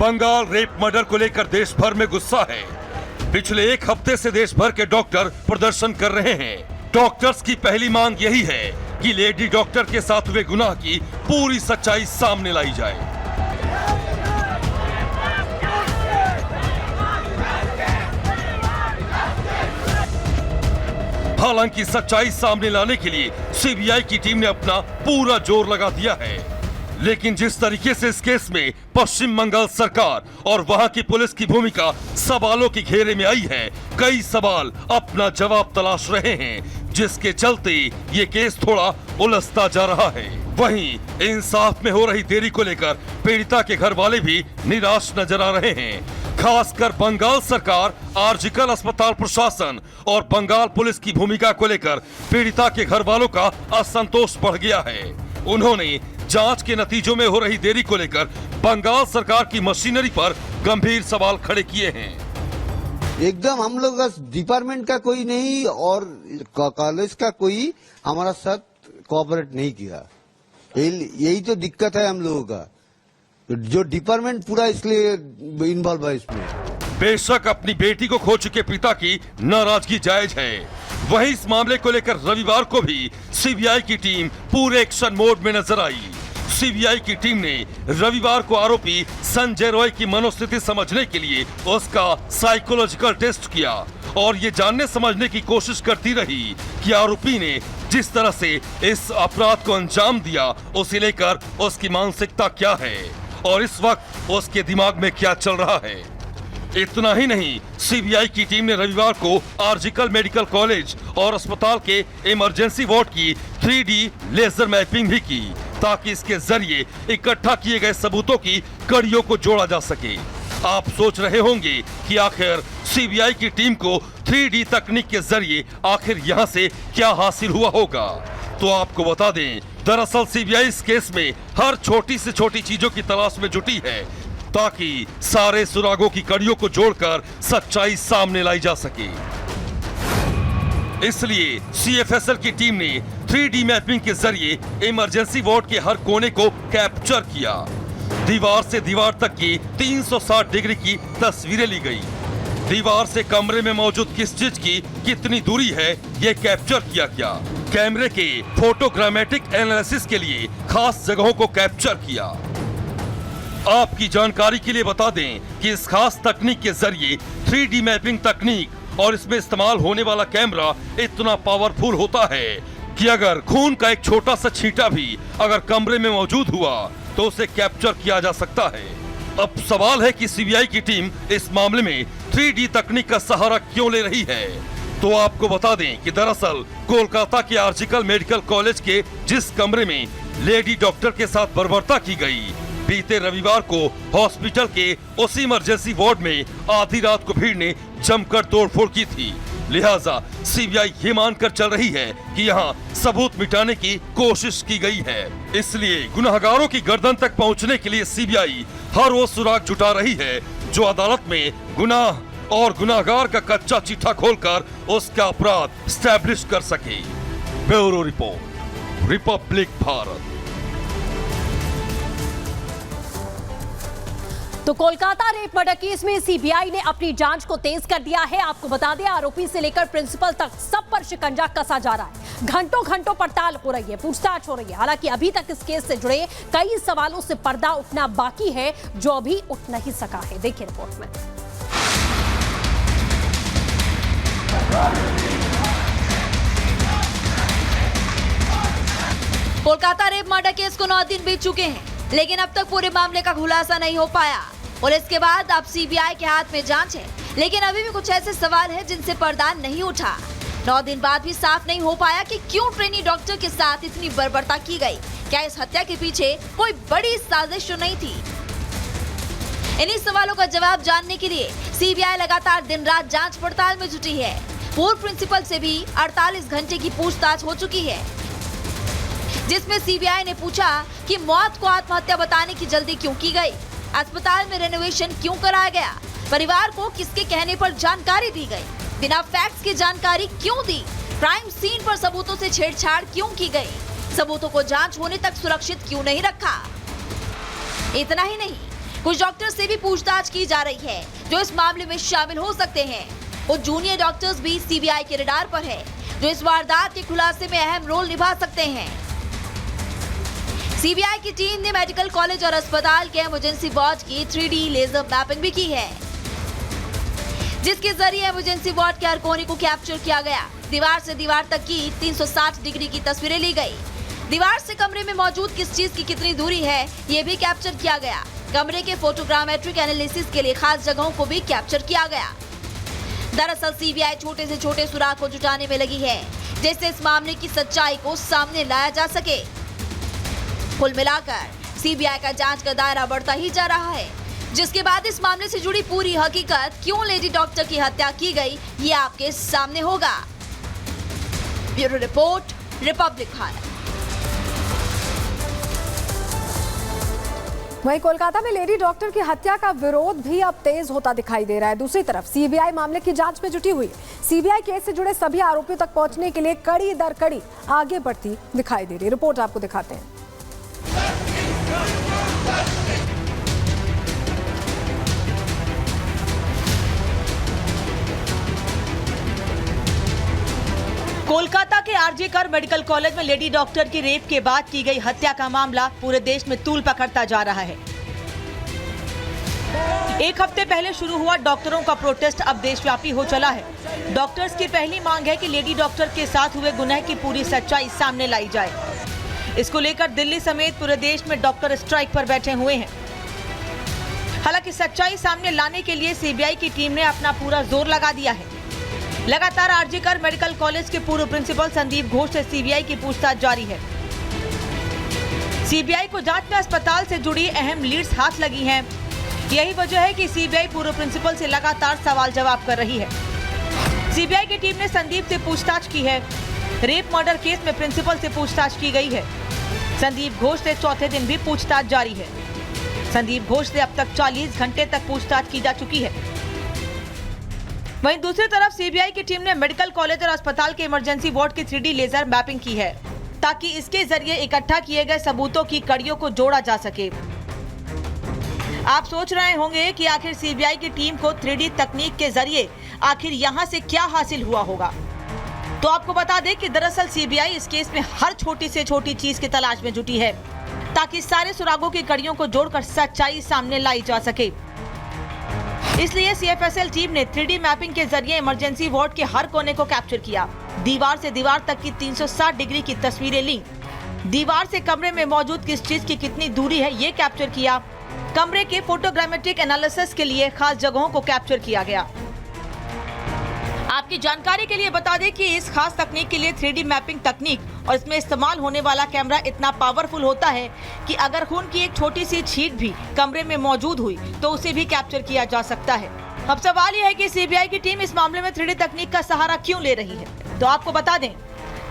Bengal rape murder को लेकर देश भर में गुस्सा है। पिछले एक हफ्ते से देश भर के डॉक्टर प्रदर्शन कर रहे हैं। डॉक्टर्स की पहली मांग यही है कि लेडी डॉक्टर के साथ हुए गुनाह की पूरी सच्चाई सामने लाई जाए। हालांकि सच्चाई सामने लाने के लिए सीबीआई की टीम ने अपना पूरा जोर लगा दिया है, लेकिन जिस तरीके से इस केस में पश्चिम बंगाल सरकार और वहां की पुलिस की भूमिका सवालों के घेरे में आई है, कई सवाल अपना जवाब तलाश रहे हैं, जिसके चलते ये केस थोड़ा उलझता जा रहा है। वहीं इंसाफ में हो रही देरी को लेकर पीड़िता के घर वाले भी निराश नजर आ रहे हैं। खासकर बंगाल सरकार, आरजीकर अस्पताल प्रशासन और बंगाल पुलिस की भूमिका को लेकर पीड़िता के घर वालों का असंतोष बढ़ गया है। उन्होंने जांच के नतीजों में हो रही देरी को लेकर बंगाल सरकार की मशीनरी पर गंभीर सवाल खड़े किए हैं। एकदम हम लोग का डिपार्टमेंट का कोई नहीं और कॉलेज का कोई हमारा साथ कोऑपरेट नहीं किया। यही तो दिक्कत है हम लोगों का, जो डिपार्टमेंट पूरा इसलिए इन्वॉल्व है इसमें। बेशक अपनी बेटी को खो चुके पिता की नाराजगी जायज है, वहीं इस मामले को लेकर रविवार को भी सीबीआई की टीम पूरे एक्शन मोड में नजर आई। सीबीआई की टीम ने रविवार को आरोपी संजय रॉय की मनोस्थिति समझने के लिए उसका साइकोलॉजिकल टेस्ट किया और ये जानने समझने की कोशिश करती रही कि आरोपी ने जिस तरह से इस अपराध को अंजाम दिया, उसे लेकर उसकी मानसिकता क्या है और इस वक्त उसके दिमाग में क्या चल रहा है। इतना ही नहीं, सीबीआई की टीम ने रविवार को आरजीकर मेडिकल कॉलेज और अस्पताल के इमरजेंसी वार्ड की 3D लेजर मैपिंग भी की, ताकि इसके जरिए इकट्ठा किए गए सबूतों की कड़ियों को जोड़ा जा सके। आप सोच रहे होंगे कि आखिर सीबीआई की टीम को 3D तकनीक के जरिए आखिर यहां से क्या हासिल हुआ होगा, तो आपको बता दें, दरअसल सीबीआई इस केस में हर छोटी से छोटी चीजों की तलाश में जुटी है, ताकि सारे सुरागों की कड़ियों को जोड़कर सच्चाई सामने लाई जा सके। इसलिए सीएफएसएल की टीम ने 3D मैपिंग के जरिए इमरजेंसी वार्ड के हर कोने को कैप्चर किया। दीवार से दीवार तक की 360 डिग्री की तस्वीरें ली गई। दीवार से कमरे में मौजूद किस चीज की कितनी दूरी है, ये कैप्चर किया गया। कैमरे के फोटोग्रामेटिक एनालिसिस के लिए खास जगहों को कैप्चर किया। आपकी जानकारी के लिए बता दें कि इस खास तकनीक के जरिए 3D मैपिंग तकनीक और इसमें इस्तेमाल होने वाला कैमरा इतना पावरफुल होता है कि अगर खून का एक छोटा सा छींटा भी अगर कमरे में मौजूद हुआ तो उसे कैप्चर किया जा सकता है। अब सवाल है कि सीबीआई की टीम इस मामले में 3D तकनीक का सहारा क्यों ले रही है। तो आपको बता दें कि दरअसल कोलकाता के आरजीकर मेडिकल कॉलेज के जिस कमरे में लेडी डॉक्टर के साथ बर्बरता की गई, बीते रविवार को हॉस्पिटल के उसी इमरजेंसी वार्ड में आधी रात को भीड़ ने जमकर तोड़फोड़ की थी। लिहाजा सीबीआई ये मानकर चल रही है कि यहाँ सबूत मिटाने की कोशिश की गई है। इसलिए गुनाहगारों की गर्दन तक पहुँचने के लिए सीबीआई हर वो सुराग जुटा रही है जो अदालत में गुनाह और गुनाहगार का कच्चा चिट्ठा खोलकर उसका अपराध स्टैब्लिश कर सके। Bureau report, Republic Bharat. तो कोलकाता रेप मर्डर केस में सीबीआई ने अपनी जांच को तेज कर दिया है। आपको बता दें, आरोपी से लेकर प्रिंसिपल तक सब पर शिकंजा कसा जा रहा है। घंटों घंटों पड़ताल हो रही है, पूछताछ हो रही है। हालांकि अभी तक इस केस से जुड़े कई सवालों से पर्दा उठना बाकी है, जो अभी उठ नहीं सका है। देखिए रिपोर्ट में। कोलकाता रेप मर्डर केस को 9 दिन बीत चुके हैं, लेकिन अब तक पूरे मामले का खुलासा नहीं हो पाया। पुलिस के बाद अब सीबीआई के हाथ में जांच है, लेकिन अभी भी कुछ ऐसे सवाल हैं जिनसे पर्दा नहीं उठा। 9 दिन बाद भी साफ नहीं हो पाया कि क्यों ट्रेनी डॉक्टर के साथ इतनी बर्बरता की गई। क्या इस हत्या के पीछे कोई बड़ी साजिश तो नहीं थी? इन्हीं सवालों का जवाब जानने के लिए सीबीआई लगातार दिन रात जांच पड़ताल में जुटी है। पूर्व प्रिंसिपल से भी 48 घंटे की पूछताछ हो चुकी है, जिसमें सीबीआई ने पूछा कि मौत को आत्महत्या बताने की जल्दी क्यों की गई, अस्पताल में रेनोवेशन क्यों कराया गया, परिवार को किसके कहने पर जानकारी दी गई, बिना फैक्ट्स की जानकारी क्यों दी, क्राइम सीन पर सबूतों से छेड़छाड़ क्यों की गई, सबूतों को जांच होने तक सुरक्षित क्यों नहीं रखा। इतना ही नहीं, कुछ डॉक्टर से भी पूछताछ की जा रही है जो इस मामले में शामिल हो सकते हैं। वो जूनियर डॉक्टर्स भी सीबीआई के रडार पर है जो इस वारदात के खुलासे में अहम रोल निभा सकते हैं। सीबीआई की टीम ने मेडिकल कॉलेज और अस्पताल के इमरजेंसी वार्ड की 3D लेजर मैपिंग भी की है, जिसके जरिए इमरजेंसी वार्ड के हर कोने को कैप्चर किया गया। दीवार से दीवार तक की 360 डिग्री की तस्वीरें ली गई। दीवार से कमरे में मौजूद किस चीज की कितनी दूरी है, ये भी कैप्चर किया गया। कमरे के फोटोग्रामेट्रिक एनालिसिस के लिए खास जगहों को भी कैप्चर किया गया। दरअसल सीबीआई छोटे से छोटे सुराग को जुटाने में लगी है, जिससे इस मामले की सच्चाई को सामने लाया जा सके। कुल मिलाकर सीबीआई का जांच का दायरा बढ़ता ही जा रहा है, जिसके बाद इस मामले से जुड़ी पूरी हकीकत, क्यों लेडी डॉक्टर की हत्या की गई, ये आपके सामने होगा। Bureau report, Republic Bharat. वहीं कोलकाता में लेडी डॉक्टर की हत्या का विरोध भी अब तेज होता दिखाई दे रहा है। दूसरी तरफ सीबीआई मामले की जांच में जुटी हुई है। सीबीआई केस से जुड़े सभी आरोपियों तक पहुंचने के लिए कड़ी दर कड़ी आगे बढ़ती दिखाई दे रही है। रिपोर्ट आपको दिखाते हैं। कोलकाता के आरजे कर मेडिकल कॉलेज में लेडी डॉक्टर की रेप के बाद की गई हत्या का मामला पूरे देश में तूल पकड़ता जा रहा है। एक हफ्ते पहले शुरू हुआ डॉक्टरों का प्रोटेस्ट अब देशव्यापी हो चला है। डॉक्टर्स की पहली मांग है कि लेडी डॉक्टर के साथ हुए गुनाह की पूरी सच्चाई सामने लाई जाए। इसको लेकर दिल्ली समेत पूरे देश में डॉक्टर स्ट्राइक पर बैठे हुए हैं। हालांकि सच्चाई सामने लाने के लिए सीबीआई की टीम ने अपना पूरा जोर लगा दिया है। लगातार आरजे कर मेडिकल कॉलेज के पूर्व प्रिंसिपल संदीप घोष से सीबीआई की पूछताछ जारी है। सीबीआई को जांच में अस्पताल से जुड़ी अहम लीड्स हाथ लगी हैं। यही वजह है कि सीबीआई पूर्व प्रिंसिपल से लगातार सवाल जवाब कर रही है। सीबीआई की टीम ने संदीप से पूछताछ की है। रेप मर्डर केस में प्रिंसिपल से पूछताछ की गई है। संदीप घोष से चौथे दिन भी पूछताछ जारी है। संदीप घोष से अब तक 40 घंटे तक पूछताछ की जा चुकी है। वहीं दूसरी तरफ सीबीआई की टीम ने मेडिकल कॉलेज और अस्पताल के इमरजेंसी वार्ड की 3D लेजर मैपिंग की है, ताकि इसके जरिए इकट्ठा किए गए सबूतों की कड़ियों को जोड़ा जा सके। आप सोच रहे होंगे कि आखिर सीबीआई की टीम को 3D तकनीक के जरिए आखिर यहां से क्या हासिल हुआ होगा। तो आपको बता दें कि दरअसल सीबीआई इस केस में हर छोटी से छोटी चीज की तलाश में जुटी है, ताकि सारे सुरागों की कड़ियों को जोड़कर सच्चाई सामने लाई जा सके। इसलिए सीएफएसएल टीम ने 3D मैपिंग के जरिए इमरजेंसी वार्ड के हर कोने को कैप्चर किया। दीवार से दीवार तक की 360 डिग्री की तस्वीरें ली। दीवार से कमरे में मौजूद किस चीज की कितनी दूरी है, ये कैप्चर किया। कमरे के फोटोग्रामेट्रिक एनालिसिस के लिए खास जगहों को कैप्चर किया गया। आपकी जानकारी के लिए बता दें कि इस खास तकनीक के लिए 3D मैपिंग तकनीक और इसमें इस्तेमाल होने वाला कैमरा इतना पावरफुल होता है कि अगर खून की एक छोटी सी छींट भी कमरे में मौजूद हुई तो उसे भी कैप्चर किया जा सकता है। अब सवाल यह है कि सीबीआई की टीम इस मामले में 3D तकनीक का सहारा क्यों ले रही है। तो आपको बता दें,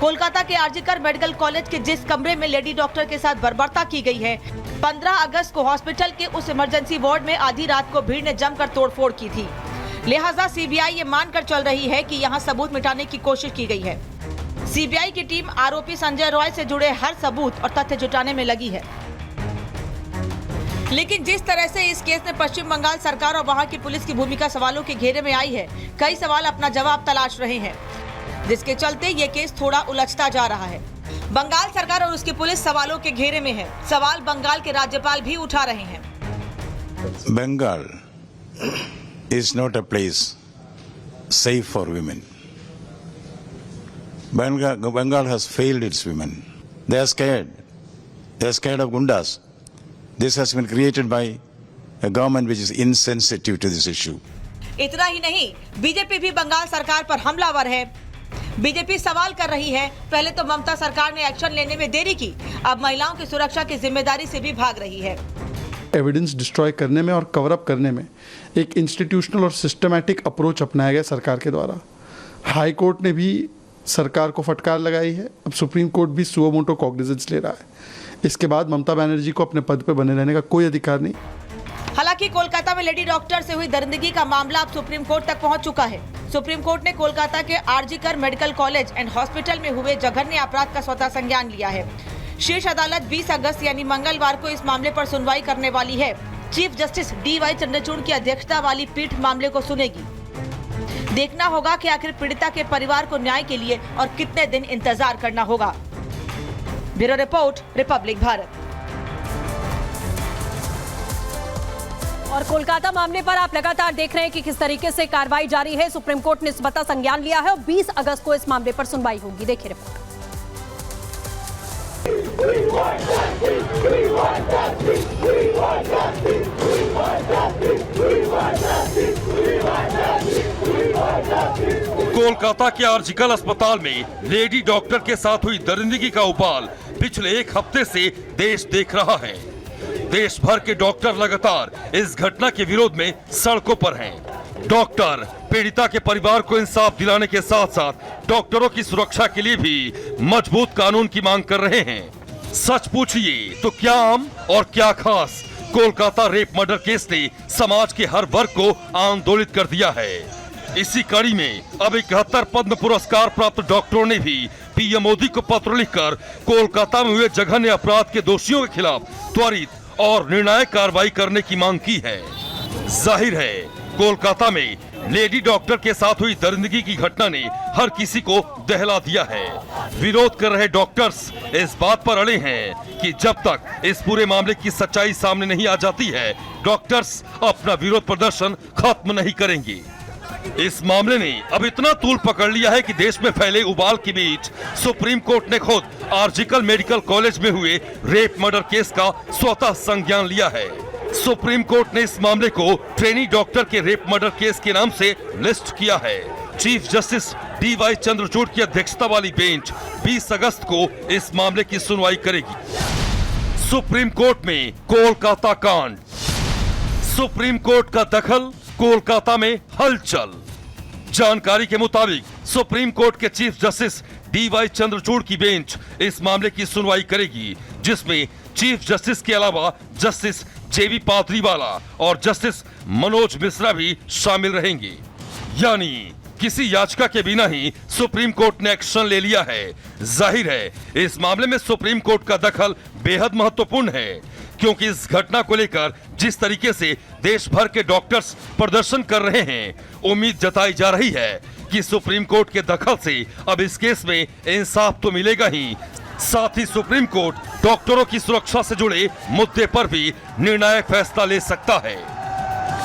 कोलकाता के आरजे कर मेडिकल कॉलेज के जिस कमरे में लेडी डॉक्टर के साथ बर्बरता की गई है, 15 अगस्त को हॉस्पिटल के उस इमरजेंसी वार्ड में आधी रात को भीड़ ने जमकर तोड़फोड़ की थी। लिहाजा सीबीआई ये मानकर चल रही है कि यहाँ सबूत मिटाने की कोशिश की गई है। सीबीआई की टीम आरोपी संजय रॉय से जुड़े हर सबूत और तथ्य जुटाने में लगी है। लेकिन जिस तरह से इस केस में पश्चिम बंगाल सरकार और वहां की पुलिस की भूमिका सवालों के घेरे में आई है, कई सवाल अपना जवाब तलाश रहे हैं, जिसके चलते ये केस थोड़ा उलझता जा रहा है। बंगाल सरकार और उसकी पुलिस सवालों के घेरे में है। सवाल बंगाल के राज्यपाल भी उठा रहे हैं। Bengal is not a place safe for women. Bengal has failed its women. They are scared. They are scared of gundas. This has been created by a government which is insensitive to this issue. इतना ही नहीं, BJP भी बंगाल सरकार पर हमलावर है। BJP सवाल कर रही है, पहले तो ममता सरकार ने एक्शन लेने में देरी की, अब महिलाओं की सुरक्षा की जिम्मेदारी से भी भाग रही है। एविडेंस डिस्ट्रॉय करने में और कवर अप करने में एक इंस्टीट्यूशनल और सिस्टमैटिक अप्रोच अपनाया गया सरकार के द्वारा। हाई कोर्ट ने भी सरकार को फटकार लगाई है, अब सुप्रीम कोर्ट भी सुओ मोटो कॉग्निजेंस ले रहा है। इसके बाद ममता बनर्जी को अपने पद पर बने रहने का कोई अधिकार नहीं। हालांकि कोलकाता में लेडी डॉक्टर से हुई दरिंदगी का मामला अब सुप्रीम कोर्ट तक पहुंच चुका है। सुप्रीम कोर्ट ने कोलकाता के आरजी कर मेडिकल कॉलेज एंड हॉस्पिटल में हुए जघन्य अपराध का स्वतः संज्ञान लिया है। शीर्ष अदालत 20 अगस्त यानी मंगलवार को इस मामले पर सुनवाई करने वाली है। चीफ जस्टिस DY चंद्रचूड़ की अध्यक्षता वाली पीठ मामले को सुनेगी। देखना होगा कि आखिर पीड़िता के परिवार को न्याय के लिए और कितने दिन इंतजार करना होगा। Bureau report, Republic Bharat. और कोलकाता मामले पर आप लगातार देख रहे हैं कि किस तरीके से कार्रवाई जारी है। सुप्रीम कोर्ट ने स्वतः संज्ञान लिया है और 20 अगस्त को इस मामले पर सुनवाई होगी। देखिए रिपोर्ट। कोलकाता के आर्जिकल अस्पताल में लेडी डॉक्टर के साथ हुई दरिंदगी का उबाल पिछले एक हफ्ते से देश देख रहा है। देश भर के डॉक्टर लगातार इस घटना के विरोध में सड़कों पर हैं। डॉक्टर पीड़िता के परिवार को इंसाफ दिलाने के साथ साथ डॉक्टरों की सुरक्षा के लिए भी मजबूत कानून की मांग कर रहे हैं। सच पूछिए तो क्या आम और क्या खास, कोलकाता रेप मर्डर केस ने समाज के हर वर्ग को आंदोलित कर दिया है। इसी कड़ी में अब 71 पद्म पुरस्कार प्राप्त डॉक्टरों ने भी पीएम मोदी को पत्र लिखकर कोलकाता में हुए जघन्य अपराध के दोषियों के खिलाफ त्वरित और निर्णायक कार्रवाई करने की मांग की है। जाहिर है कोलकाता में लेडी डॉक्टर के साथ हुई दरिंदगी की घटना ने हर किसी को दहला दिया है। विरोध कर रहे डॉक्टर्स इस बात पर अड़े हैं कि जब तक इस पूरे मामले की सच्चाई सामने नहीं आ जाती है, डॉक्टर्स अपना विरोध प्रदर्शन खत्म नहीं करेंगे। इस मामले ने अब इतना तूल पकड़ लिया है कि देश में फैले उबाल के बीच सुप्रीम कोर्ट ने खुद आर्जिकल मेडिकल कॉलेज में हुए रेप मर्डर केस का स्वतः संज्ञान लिया है। सुप्रीम कोर्ट ने इस मामले को ट्रेनी डॉक्टर के रेप मर्डर केस के नाम से लिस्ट किया है। चीफ जस्टिस DY चंद्रचूड़ की अध्यक्षता वाली बेंच 20 अगस्त को इस मामले की सुनवाई करेगी। सुप्रीम कोर्ट में कोलकाता कांड, सुप्रीम कोर्ट का दखल, कोलकाता में हलचल। जानकारी के मुताबिक सुप्रीम कोर्ट के चीफ जस्टिस DY चंद्रचूड़ की बेंच इस मामले की सुनवाई करेगी, जिसमें चीफ जस्टिस के अलावा जस्टिस JB पादरीवाला और जस्टिस मनोज मिश्रा भी शामिल रहेंगे। यानी किसी याचिका के बिना ही सुप्रीम कोर्ट ने एक्शन ले लिया है। जाहिर है इस मामले में सुप्रीम कोर्ट का दखल बेहद महत्वपूर्ण है, क्योंकि इस घटना को लेकर जिस तरीके से देश भर के डॉक्टर्स प्रदर्शन कर रहे हैं, उम्मीद जताई जा रही है कि सुप्रीम कोर्ट के दखल से अब इस केस में इंसाफ तो मिलेगा ही, साथ ही सुप्रीम कोर्ट डॉक्टरों की सुरक्षा से जुड़े मुद्दे पर भी निर्णायक फैसला ले सकता है।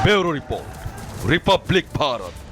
Bureau report, Republic Bharat.